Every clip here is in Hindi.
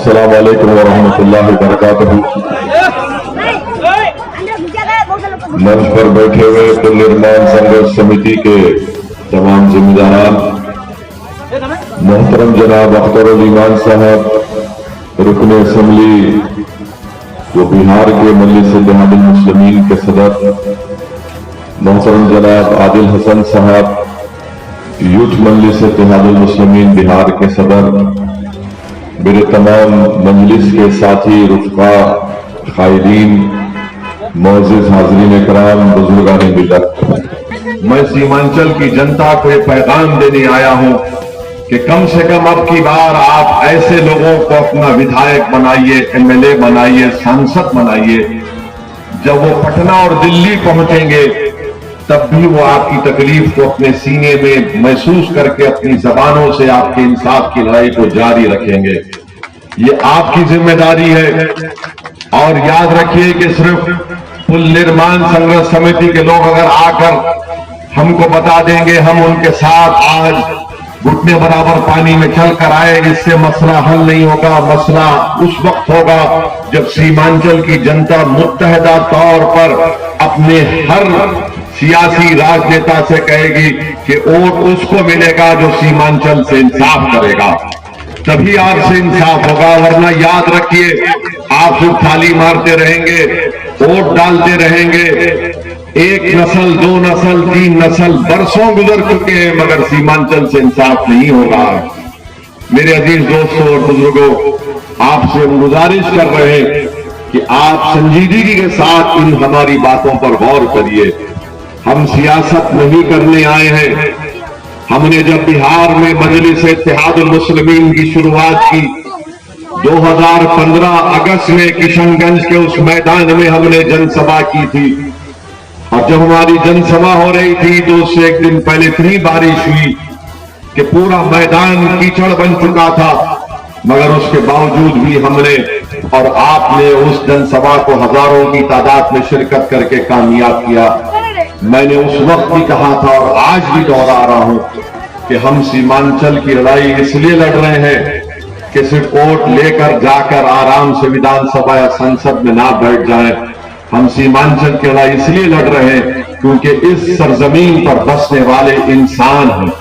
अस्सलाम वालेकुम व रहमतुल्लाहि व बरकातहू। मंच पर बैठे हुए पुल निर्माण संघर्ष समिति के तमाम जिम्मेदारान, मोहतरम जनाब अख्तरुल ईमान साहब रुकन असम्बली वो बिहार के मजलिस इत्तेहादुल मुस्लिमीन के सदर, मोहतरम जनाब आदिल हसन साहब यूथ मजलिस इत्तेहादुल मुस्लिमीन बिहार के सदर, मेरे तमाम मजलिस के साथी रुफ़क़ा क़ायदीन, मोअज़्ज़िज़ हाज़रीन कराम, बुजुर्गान मिल्लत, मैं सीमांचल की जनता को ये पैगाम देने आया हूं कि कम से कम अब की बार आप ऐसे लोगों को अपना विधायक बनाइए, एमएलए बनाइए, सांसद बनाइए, जब वो पटना और दिल्ली पहुंचेंगे तब भी वो आपकी तकलीफ को अपने सीने में महसूस करके अपनी जबानों से आपके इंसाफ की लड़ाई को जारी रखेंगे। ये आपकी जिम्मेदारी है। और याद रखिए कि सिर्फ पुल निर्माण संघर्ष समिति के लोग अगर आकर हमको बता देंगे हम उनके साथ आज घुटने बराबर पानी में चल कर आए, इससे मसला हल नहीं होगा। मसला उस वक्त होगा जब सीमांचल की जनता मुत्तहदा तौर पर अपने हर सियासी राजनेता से कहेगी कि वोट उसको मिलेगा जो सीमांचल से इंसाफ करेगा, तभी आपसे इंसाफ होगा। वरना याद रखिए, आप सिर्फ थाली मारते रहेंगे, वोट डालते रहेंगे, एक नस्ल, दो नस्ल, तीन नस्ल, बरसों गुजर चुके हैं, मगर सीमांचल से इंसाफ नहीं होगा। मेरे अजीज दोस्तों और बुजुर्गों, आपसे हम गुजारिश कर रहे हैं कि आप संजीदगी के साथ इन हमारी बातों पर गौर करिए। हम सियासत नहीं करने आए हैं। हमने जब बिहार में मजलिस इत्तेहादुल मुस्लिमीन की शुरुआत की 2015 अगस्त में किशनगंज के उस मैदान में हमने जनसभा की थी। और जब हमारी जनसभा हो रही थी तो उससे एक दिन पहले इतनी बारिश हुई कि पूरा मैदान कीचड़ बन चुका था, मगर उसके बावजूद भी हमने और आपने उस जनसभा को हजारों की तादाद में शिरकत करके कामयाब किया। मैंने उस वक्त भी कहा था और आज भी दोहरा रहा हूं कि हम सीमांचल की लड़ाई इसलिए लड़ रहे हैं कि सिर्फ वोट लेकर जाकर आराम से विधानसभा या संसद में ना बैठ जाएं। हम सीमांचल की लड़ाई इसलिए लड़ रहे हैं क्योंकि इस सरजमीन पर बसने वाले इंसान हैं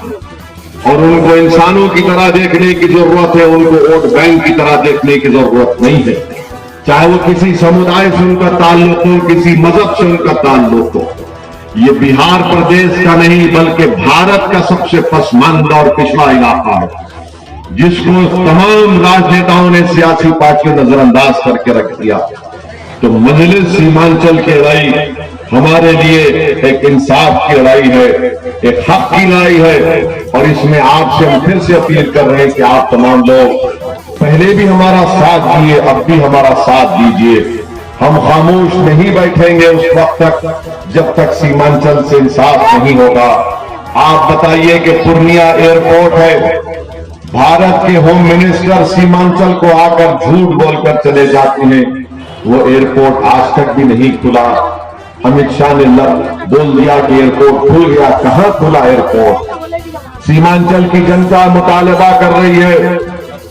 और उनको इंसानों की तरह देखने की जरूरत है, उनको वोट बैंक की तरह देखने की जरूरत नहीं है। चाहे वो किसी समुदाय से उनका ताल्लुक हो, किसी मजहब से उनका ताल्लुक हो। ये बिहार प्रदेश का नहीं बल्कि भारत का सबसे पसमानदा और पिछड़ा इलाका है, जिसको तमाम राजनेताओं ने सियासी पार्टियों नजरअंदाज करके रख दिया। तो मजलिस सीमांचल की लड़ाई हमारे लिए एक इंसाफ की लड़ाई है, एक हक की लड़ाई है। और इसमें आपसे हम फिर से अपील कर रहे हैं कि आप तमाम लोग पहले भी हमारा साथ दिए, अब भी हमारा साथ दीजिए। हम खामोश नहीं बैठेंगे उस वक्त तक जब तक सीमांचल से इंसाफ नहीं होगा। आप बताइए कि पूर्णिया एयरपोर्ट है, भारत के होम मिनिस्टर सीमांचल को आकर झूठ बोलकर चले जाते हैं। वो एयरपोर्ट आज तक भी नहीं खुला। अमित शाह ने बोल दिया कि एयरपोर्ट खुल गया, कहां खुला एयरपोर्ट? सीमांचल की जनता मुतालबा कर रही है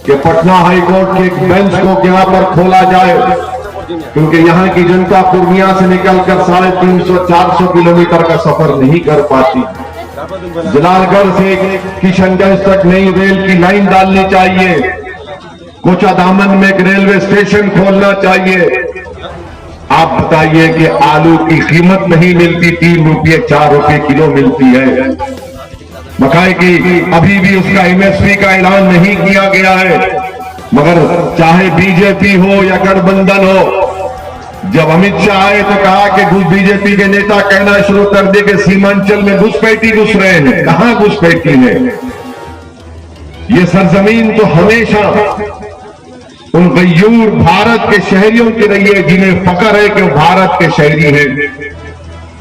कि पटना हाईकोर्ट के एक बेंच को यहां पर खोला जाए, क्योंकि यहां की जनता पूर्णिया से निकलकर 350-400 किलोमीटर का सफर नहीं कर पाती। जलालगढ़ से किशनगंज तक नई रेल की लाइन डालनी चाहिए। कोचाधामन में एक रेलवे स्टेशन खोलना चाहिए। आप बताइए कि आलू की कीमत नहीं मिलती, 3 रुपये 4 रुपये किलो मिलती है। मकाई की अभी भी उसका एमएसपी का ऐलान नहीं किया गया है, मगर चाहे बीजेपी हो या गठबंधन हो, जब अमित शाह आए तो कहा कि बीजेपी के नेता कहना शुरू कर दे कि सीमांचल में घुसपैठी घुस रहे हैं। कहां घुसपैठी है? ये सरजमीन तो हमेशा उन गयूर भारत के शहरियों की रही है जिन्हें फख्र है कि वो भारत के शहरी हैं।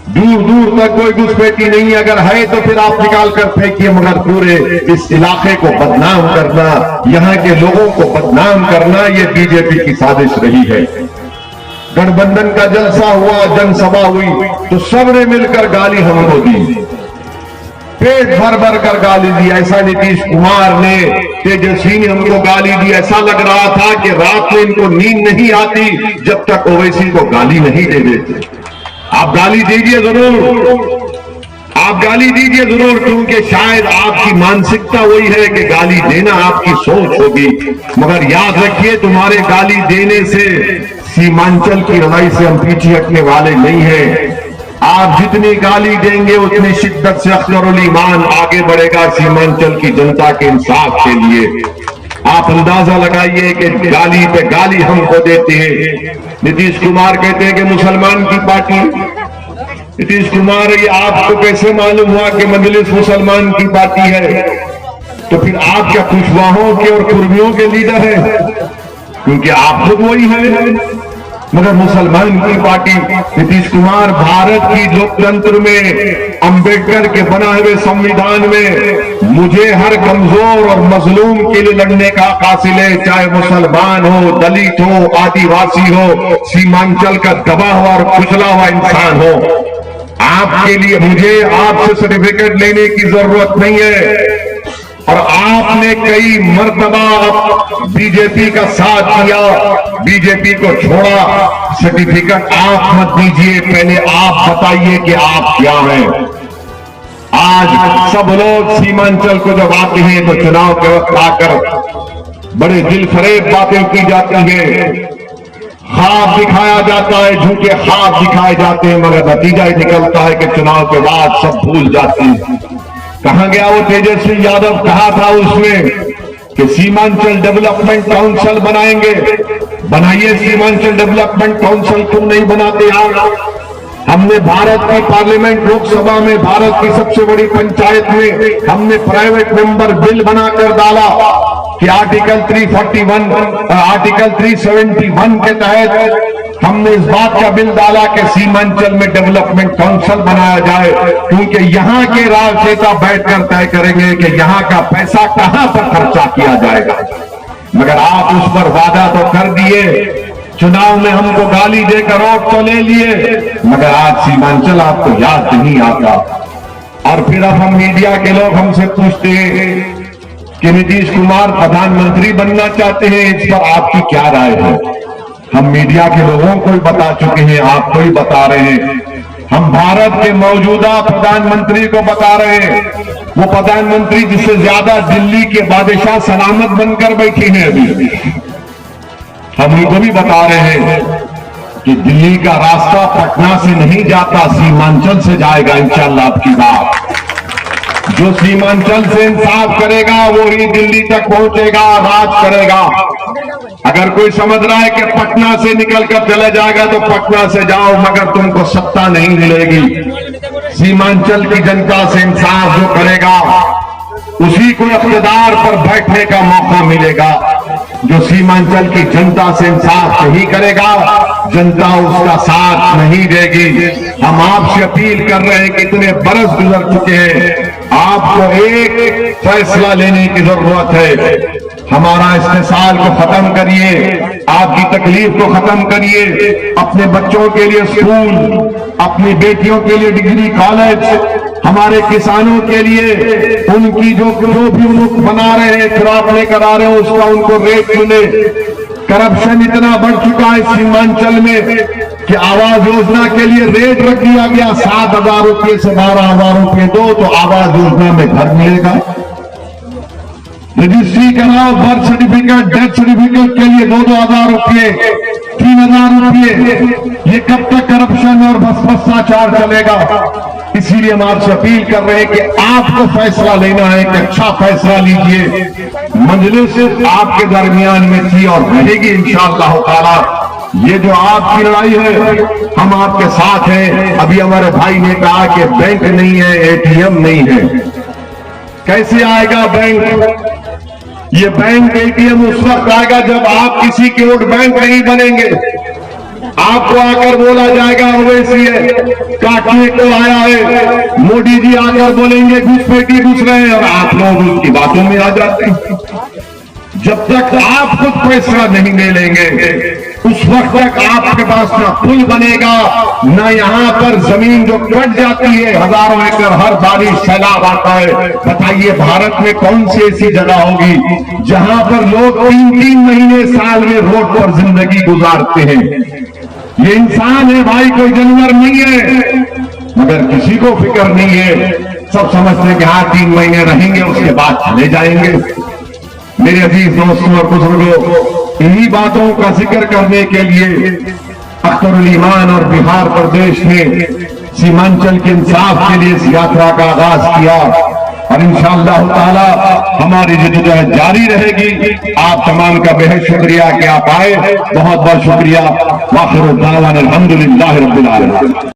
दूर दूर तक कोई घुसपैठी नहीं, अगर है तो फिर आप निकाल कर फेंकिए, मगर पूरे इस इलाके को बदनाम करना, यहां के लोगों को बदनाम करना, ये बीजेपी की साजिश रही है। गठबंधन का जलसा हुआ, जनसभा हुई तो सबने मिलकर गाली हमको दी। पेट भर भर कर गाली दी। ऐसा नीतीश कुमार ने, तेजस्वी ने हमको गाली दी, ऐसा लग रहा था कि रात में इनको नींद नहीं आती जब तक ओवैसी को गाली नहीं दे देते। आप गाली दीजिए जरूर, आप गाली दीजिए जरूर, क्योंकि शायद आपकी मानसिकता वही है कि गाली देना आपकी सोच होगी। मगर याद रखिए, तुम्हारे गाली देने से सीमांचल की लड़ाई से हम पीछे हटने वाले नहीं हैं। आप जितनी गाली देंगे उतनी शिद्दत से अख्तरुल ईमान आगे बढ़ेगा सीमांचल की जनता के इंसाफ के लिए। आप अंदाजा लगाइए कि गाली पे गाली हमको देते हैं। नीतीश कुमार कहते हैं कि मुसलमान की पार्टी। नीतीश कुमार, ये आपको कैसे मालूम हुआ कि मजलिस मुसलमान की पार्टी है? तो फिर आप क्या कुशवाहों के और कुर्मियों के लीडर हैं? क्योंकि आप खुद वही हैं। मगर मुसलमान की पार्टी नीतीश कुमार, भारत की लोकतंत्र में अंबेडकर के बनाए हुए संविधान में मुझे हर कमजोर और मजलूम के लिए लड़ने का हासिल है, चाहे मुसलमान हो, दलित हो, आदिवासी हो, सीमांचल का दबा हुआ और कुचला हुआ इंसान हो। आपके लिए मुझे आपसे सर्टिफिकेट लेने की जरूरत नहीं है। और आपने कई मर्तबा बीजेपी का साथ दिया, बीजेपी को छोड़ा। सर्टिफिकेट आप मत दीजिए, पहले आप बताइए कि आप क्या हैं। आज सब लोग सीमांचल को जब आते हैं तो चुनाव के वक्त आकर बड़े दिल फरेब बातें की जाती हैं, ख्वाब दिखाया जाता है, झूठे ख्वाब दिखाए जाते हैं, मगर नतीजा ही निकलता है कि चुनाव के बाद सब भूल जाते हैं। कहां गया वो तेजस्वी यादव? कहा था उसमें कि सीमांचल डेवलपमेंट काउंसिल बनाएंगे। बनाइए सीमांचल डेवलपमेंट काउंसिल, क्यों नहीं बनाते यार? हमने भारत की पार्लियामेंट लोकसभा में, भारत की सबसे बड़ी पंचायत में हमने प्राइवेट मेंबर बिल बनाकर डाला कि आर्टिकल 341, आर्टिकल 371 के तहत हमने इस बात का बिल डाला कि सीमांचल में डेवलपमेंट काउंसिल बनाया जाए, क्योंकि यहां के राजनेता बैठकर तय करेंगे कि यहां का पैसा कहां पर खर्चा किया जाएगा। मगर आप उस पर वादा तो कर दिए, चुनाव में हमको गाली देकर वोट तो ले लिए, मगर आज सीमांचल आपको याद नहीं आता। और फिर अब हम मीडिया के लोग हमसे पूछते हैं कि नीतीश कुमार प्रधानमंत्री बनना चाहते हैं, इस पर आपकी क्या राय है? हम मीडिया के लोगों को ही बता चुके हैं, आपको ही बता रहे हैं। हम भारत के मौजूदा प्रधानमंत्री को बता रहे हैं, वो प्रधानमंत्री जिससे ज्यादा दिल्ली के बादशाह सलामत बनकर बैठे हैं अभी। हम उनको भी बता रहे हैं कि दिल्ली का रास्ता पटना से नहीं जाता, सीमांचल से जाएगा इंशाअल्लाह। आपकी बात, जो सीमांचल से इंसाफ करेगा वो ही दिल्ली तक पहुंचेगा, राज करेगा। अगर कोई समझ रहा है कि पटना से निकलकर चला जाएगा तो पटना से जाओ, मगर तुमको सत्ता नहीं मिलेगी। सीमांचल की जनता से इंसाफ जो करेगा उसी को इख्तिदार पर बैठने का मौका मिलेगा। जो सीमांचल की जनता से इंसाफ नहीं करेगा, जनता उसका साथ नहीं देगी। हम आपसे अपील कर रहे हैं कि इतने बरस गुजर चुके हैं, आपको एक फैसला लेने की जरूरत है। हमारा इस्तेसाल को खत्म करिए, आपकी तकलीफ को खत्म करिए। अपने बच्चों के लिए स्कूल, अपनी बेटियों के लिए डिग्री कॉलेज, हमारे किसानों के लिए उनकी जो भी मुल्क बना रहे हैं, खराब लेकर आ रहे हैं, उसका उनको रेट मिले। करप्शन इतना बढ़ चुका है सीमांचल में कि आवास योजना के लिए रेट रख दिया गया, 7,000 रुपये से 12,000 रुपये दो तो आवास योजना में घर मिलेगा। रजिस्ट्री कराओ, बर्थ सर्टिफिकेट, डेथ सर्टिफिकेट के लिए 2,000 रुपये, 3,000 रुपये। ये कब तक करप्शन और भ्रष्टाचार चलेगा? इसीलिए हम आपसे अपील कर रहे हैं कि आपको फैसला लेना है, कि अच्छा फैसला लीजिए। मजलिस आपके दरमियान में थी और रहेगी इंशाअल्लाह ताला। ये जो आपकी लड़ाई है, हम आपके साथ हैं। अभी हमारे भाई ने कहा कि बैंक नहीं है, एटीएम नहीं है। कैसे आएगा बैंक? ये बैंक एटीएम उस वक्त आएगा जब आप किसी के वोट बैंक नहीं बनेंगे। आपको आकर बोला जाएगा ओवैसी है, काटने को आया है, मोदी जी आकर बोलेंगे घुसपैठी घुस रहे हैं, और आप लोग उसकी बातों में आ जाते हैं। जब तक आप खुद फैसला नहीं ले लेंगे उस वक्त तक आपके पास ना पुल बनेगा, ना यहाँ पर जमीन जो कट जाती है हजारों एकड़, हर बारिश सैलाब आता है। बताइए भारत में कौन सी ऐसी जगह होगी जहां पर लोग 3-3 महीने साल में रोड पर जिंदगी गुजारते हैं। ये इंसान है भाई, कोई जानवर नहीं है। मगर किसी को फिक्र नहीं है, सब समझते हैं कि हाँ 3 महीने रहेंगे उसके बाद चले जाएंगे। मेरे अजीज दोस्तों और बुजुर्गों, इन्हीं बातों का जिक्र करने के लिए अख्तरुल ईमान और बिहार प्रदेश ने सीमांचल के इंसाफ के लिए इस यात्रा का आगाज किया और इंशाअल्लाह ताला हमारी जद्दोजहद जारी रहेगी। आप तमाम का बेहद शुक्रिया कि आप आए, बहुत बहुत शुक्रिया। वाखिर दावाना अल्हम्दुलिल्लाहि रब्बिल आलमीन।